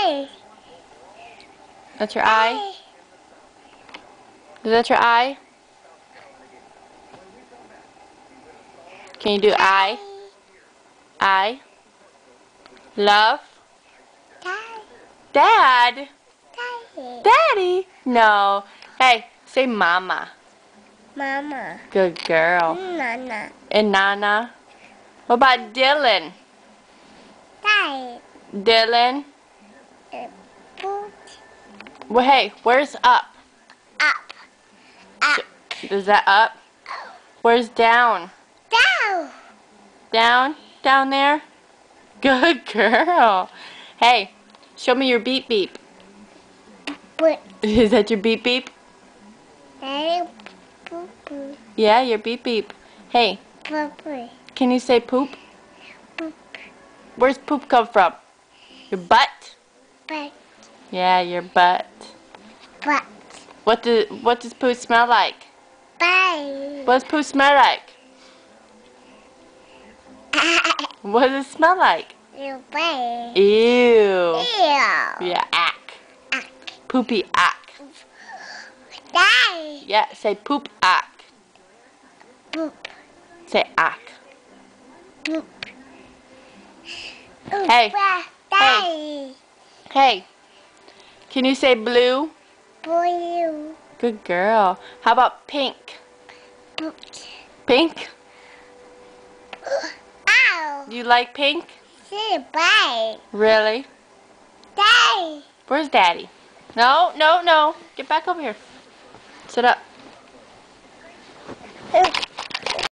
Hey. That's your eye? Is that your eye? Can you do eye? Eye? Love? Dad? Daddy? No. Hey, say mama. Mama. Good girl. Nana. And Nana? What about Dylan? Daddy. Dylan? Boot. Well, hey, where's up? Up. Up. Is that up? Where's down? Down. Down? Down there? Good girl. Hey, show me your beep beep. Boot. Is that your beep beep? Daddy. Boop. Boop. Yeah, your beep beep. Hey, Boop. can you say poop? Boop. Where's poop come from? Your butt? Butt. Yeah, your butt. Butt. What does poo smell like? Bye. What does poo smell like? What does it smell like? You bye. Ew. Ew. Yeah, ack. Ack. Poopy ack. Daddy. Yeah, say poop ack. Boop. Say ack. Boop. Hey. Daddy. Hey, can you say blue? Blue. Good girl. How about pink? Boop. Pink? Ow. Do you like pink? Say bye. Really? Daddy. Where's Daddy? No, no, no. Get back over here. Sit up.